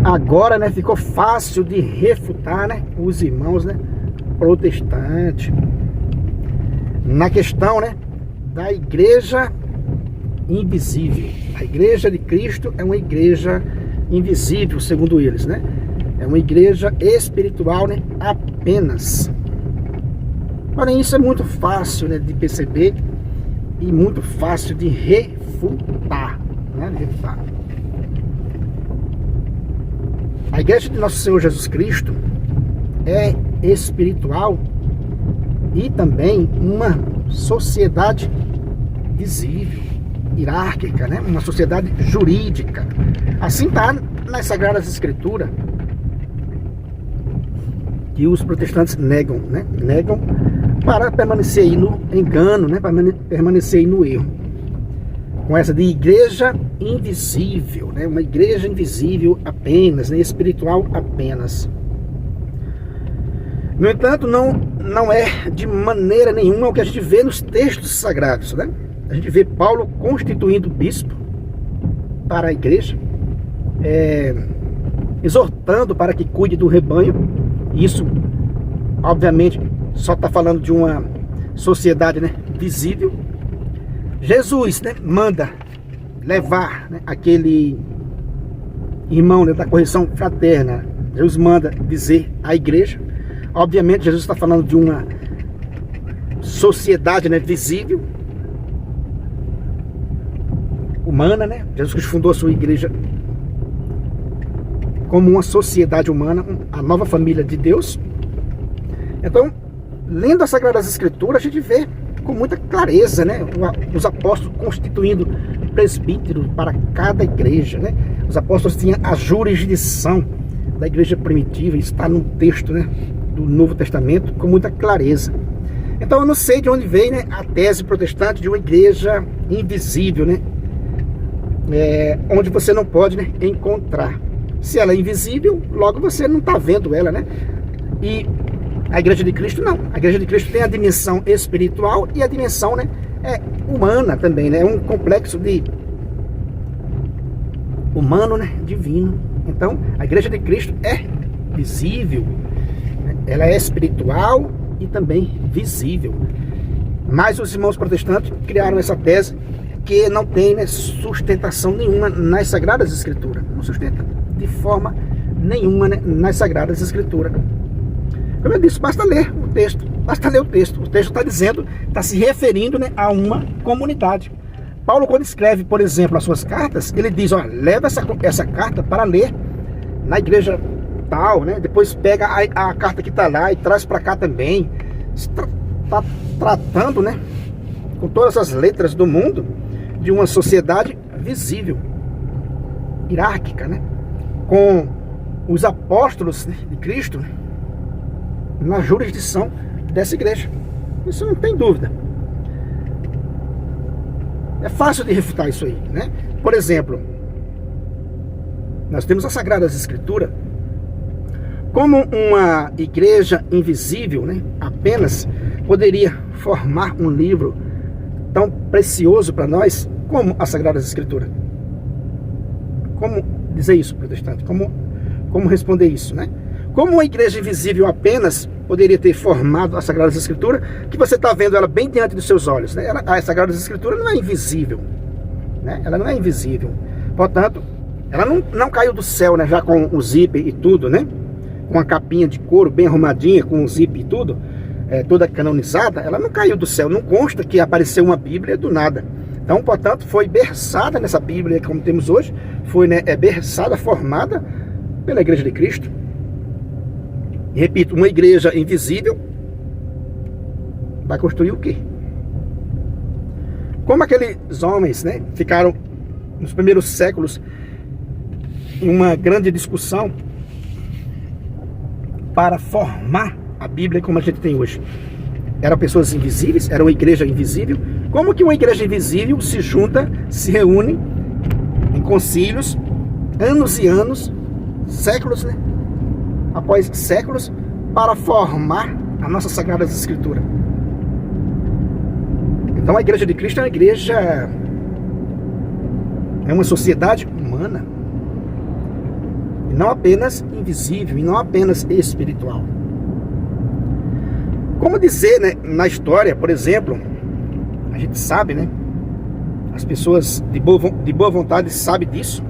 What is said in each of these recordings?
Agora, né, ficou fácil de refutar, né, os irmãos, né, protestantes na questão, né, da igreja invisível. A igreja de Cristo é uma igreja invisível, segundo eles, né? É uma igreja espiritual, né, apenas. Porém, isso é muito fácil, né, de perceber e muito fácil de refutar, né, de refutar. A igreja de Nosso Senhor Jesus Cristo é espiritual e também uma sociedade visível, hierárquica, né? Uma sociedade jurídica. Assim está nas Sagradas Escrituras, que os protestantes negam, né? Negam para permanecer aí no engano, né? Para permanecer aí no erro. Com essa de igreja invisível, né? Uma igreja invisível apenas, né? Espiritual apenas. No entanto, não é de maneira nenhuma o que a gente vê nos textos sagrados, né? A gente vê Paulo constituindo bispo para a igreja, exortando para que cuide do rebanho. Isso, obviamente, só está falando de uma sociedade, né, visível. Jesus, né, manda levar, né, aquele irmão, né, da correção fraterna. Jesus manda dizer à igreja. Obviamente, Jesus está falando de uma sociedade, né, visível, humana, né? Jesus Cristo fundou a sua igreja como uma sociedade humana, a nova família de Deus. Então, lendo as Sagradas Escrituras, a gente vê com muita clareza, né, os apóstolos constituindo presbíteros para cada igreja, né? Os apóstolos tinham a jurisdição da igreja primitiva, isso está no texto, né, do Novo Testamento, com muita clareza. Então eu não sei de onde vem, né, a tese protestante de uma igreja invisível, né, onde você não pode, né, encontrar. Se ela é invisível, logo você não está vendo ela, né? E a igreja de Cristo não. A igreja de Cristo tem a dimensão espiritual e a dimensão, né, humana também, né? É um complexo de humano, né, divino. Então a igreja de Cristo é visível, né? Ela é espiritual e também visível. Mas os irmãos protestantes criaram essa tese que não tem, né, sustentação nenhuma nas Sagradas Escrituras. Não sustenta de forma nenhuma, né, nas Sagradas Escrituras. Como eu disse, basta ler o texto. Basta ler o texto. O texto está dizendo, está se referindo, né, a uma comunidade. Paulo, quando escreve, por exemplo, as suas cartas, ele diz, ó, leva essa carta para ler na igreja tal, né? Depois pega a carta que está lá e traz para cá também. Está tratando, né, com todas as letras do mundo, de uma sociedade visível, hierárquica, né? Com os apóstolos, né, de Cristo, né, na jurisdição dessa igreja. Isso não tem dúvida. É fácil de refutar isso aí, né? Por exemplo, nós temos as Sagradas Escrituras como uma igreja invisível, né, apenas poderia formar um livro tão precioso para nós como as Sagradas Escrituras. Como dizer isso, protestante? Como responder isso, né? Como uma igreja invisível apenas poderia ter formado as Sagradas Escrituras, que você está vendo ela bem diante dos seus olhos, né? As Sagradas Escrituras não é invisível, né? Ela não é invisível. Portanto, ela não caiu do céu, né, já com o zíper e tudo, né? Com a capinha de couro bem arrumadinha, com o zíper e tudo, toda canonizada. Ela não caiu do céu. Não consta que apareceu uma Bíblia do nada. Então, portanto, foi berçada nessa Bíblia, como temos hoje, foi, né, berçada, formada pela Igreja de Cristo. E, repito, uma igreja invisível vai construir o quê? Como aqueles homens, né, ficaram nos primeiros séculos em uma grande discussão para formar a Bíblia como a gente tem hoje. Eram pessoas invisíveis, era uma igreja invisível. Como que uma igreja invisível se junta, se reúne em concílios, anos e anos, séculos, né, após séculos, para formar a nossa Sagradas Escrituras? Então a igreja de Cristo é uma igreja, é uma sociedade humana. não apenas invisível e não apenas espiritual. Como dizer, né, na história, por exemplo, a gente sabe, né, as pessoas de boa vontade sabem disso,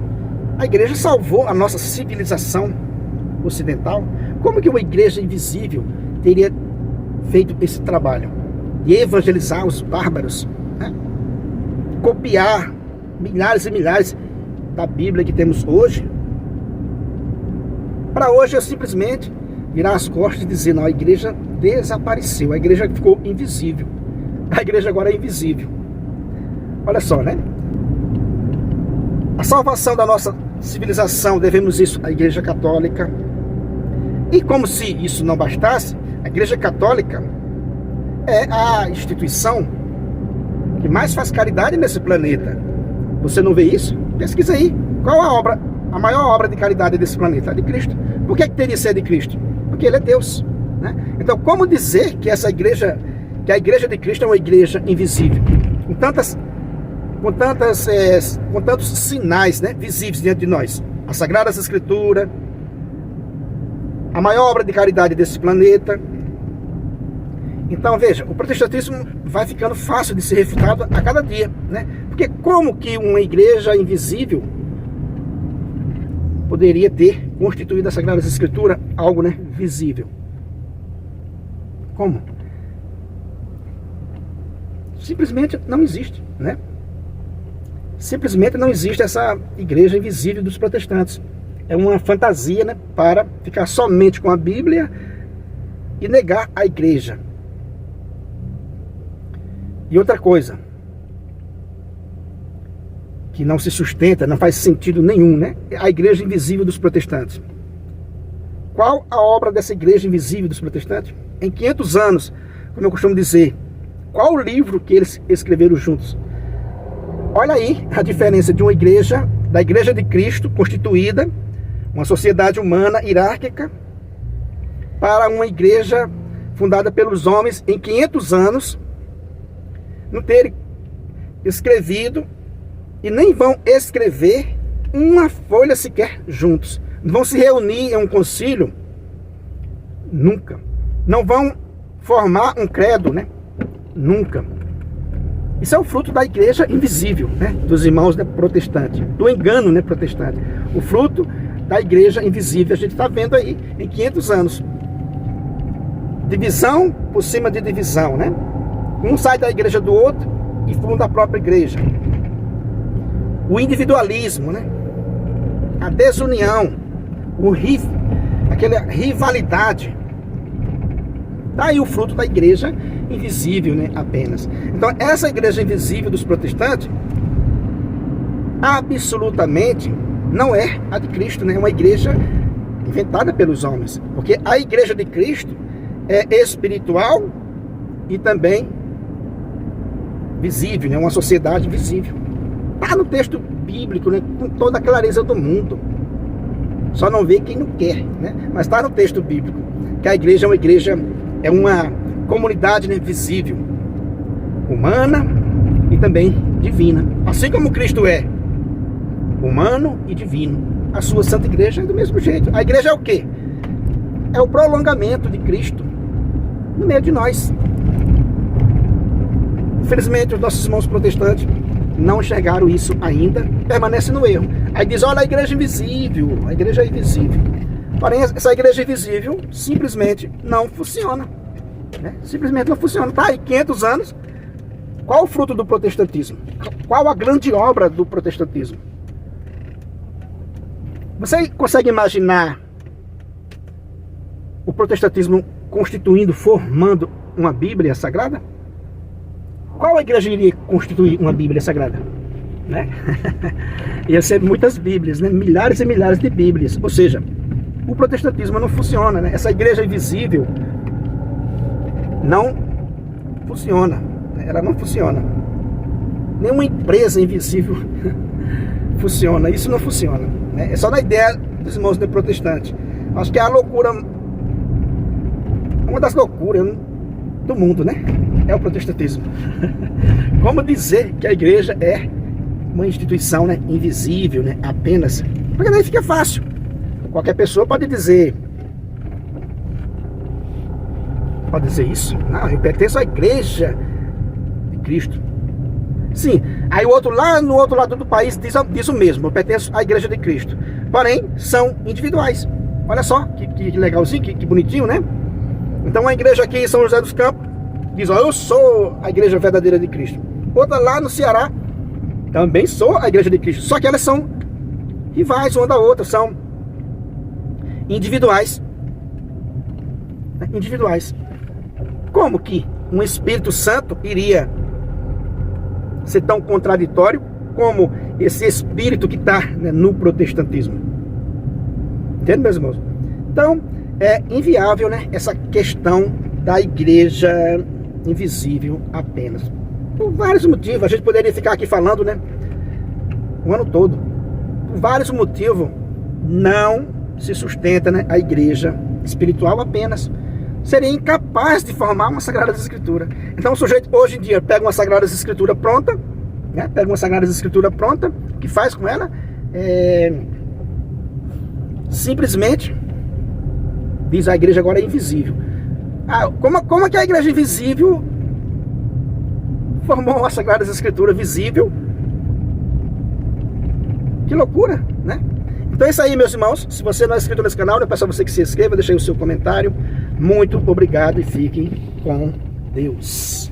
a igreja salvou a nossa civilização ocidental. Como que uma igreja invisível teria feito esse trabalho de evangelizar os bárbaros, né? Copiar milhares e milhares da Bíblia que temos hoje? Para hoje eu simplesmente virar as costas e dizer, não, a igreja desapareceu, a igreja ficou invisível, a igreja agora é invisível. Olha só, né? A salvação da nossa civilização, devemos isso à Igreja Católica. E como se isso não bastasse, a Igreja Católica é a instituição que mais faz caridade nesse planeta. Você não vê isso? Pesquisa aí. Qual a maior obra de caridade desse planeta? A de Cristo. Por que teria que ser de Cristo? Porque Ele é Deus, né? Então, como dizer que a igreja de Cristo é uma igreja invisível? Com tantos sinais, né, visíveis diante de nós. As Sagradas Escrituras, a maior obra de caridade desse planeta. Então veja, o protestantismo vai ficando fácil de ser refutado a cada dia, né? Porque como que uma igreja invisível poderia ter constituído as Sagradas Escrituras algo, né, visível? Como? Simplesmente não existe, né? Simplesmente não existe essa igreja invisível dos protestantes. É uma fantasia, né, para ficar somente com a Bíblia e negar a igreja. E outra coisa que não se sustenta, não faz sentido nenhum, né? A igreja invisível dos protestantes. Qual a obra dessa igreja invisível dos protestantes? Em 500 anos, como eu costumo dizer, qual o livro que eles escreveram juntos? Olha aí a diferença de uma igreja, da Igreja de Cristo, constituída, uma sociedade humana hierárquica, para uma igreja fundada pelos homens em 500 anos, não terem escrevido e nem vão escrever uma folha sequer juntos. Não vão se reunir em um concílio, nunca. Não vão formar um credo, né? Nunca. Isso é o fruto da igreja invisível, né, dos irmãos, né, protestantes, do engano, né, protestante. O fruto da igreja invisível, a gente está vendo aí em 500 anos. Divisão por cima de divisão, né? Um sai da igreja do outro e funda a própria igreja. O individualismo, né? A desunião, aquela rivalidade. Daí o fruto da igreja invisível, né, apenas. Então, essa igreja invisível dos protestantes absolutamente não é a de Cristo, né? É uma igreja inventada pelos homens. Porque a igreja de Cristo é espiritual e também visível, né? Uma sociedade visível. Está no texto bíblico, né? Com toda a clareza do mundo. Só não vê quem não quer, né? Mas está no texto bíblico que a igreja é uma comunidade, né, visível, humana e também divina. Assim como Cristo é humano e divino, a sua santa igreja é do mesmo jeito. A igreja é o quê? É o prolongamento de Cristo no meio de nós. Infelizmente, os nossos irmãos protestantes não enxergaram isso ainda, permanecem no erro. Aí diz, olha, a igreja é invisível, a igreja é invisível. Porém, essa igreja invisível simplesmente não funciona, né? Simplesmente não funciona. Tá aí 500 anos. Qual o fruto do protestantismo? Qual a grande obra do protestantismo? Você consegue imaginar o protestantismo constituindo, formando uma Bíblia Sagrada? Qual a igreja iria constituir uma Bíblia Sagrada? Né? Ia ser muitas Bíblias, né? Milhares e milhares de Bíblias. Ou seja, o protestantismo não funciona, né? Essa igreja invisível não funciona. Ela não funciona. Nenhuma empresa invisível funciona. Isso não funciona, né? É só na ideia dos irmãos de protestantes. Acho que é a loucura, uma das loucuras do mundo, né? É o protestantismo. Como dizer que a igreja é uma instituição, né, invisível, né, apenas? Porque daí fica fácil. Qualquer pessoa pode dizer isso. Não, eu pertenço à igreja de Cristo. Sim, aí o outro lá no outro lado do país diz o mesmo, eu pertenço à igreja de Cristo. Porém, são individuais. Olha só, que legalzinho, que bonitinho, né? Então a igreja aqui em São José dos Campos diz, ó, eu sou a igreja verdadeira de Cristo. Outra lá no Ceará, também sou a igreja de Cristo. Só que elas são rivais uma da outra, são individuais. Individuais. Como que um Espírito Santo iria ser tão contraditório como esse espírito que está, né, no protestantismo? Entende, meus irmãos? Então, é inviável, né, essa questão da igreja invisível apenas. Por vários motivos. A gente poderia ficar aqui falando, né, o ano todo. Por vários motivos, não se sustenta, né, a igreja espiritual apenas. Seria incapaz de formar uma Sagrada Escritura. Então o sujeito hoje em dia pega uma Sagrada Escritura pronta, né? Pega uma Sagrada Escritura pronta, o que faz com ela? Simplesmente diz a igreja agora é invisível. Como é que a igreja invisível formou uma Sagrada Escritura visível? Que loucura, né? Então é isso aí, meus irmãos. Se você não é inscrito nesse canal, eu peço a você que se inscreva, deixe aí o seu comentário. Muito obrigado e fiquem com Deus.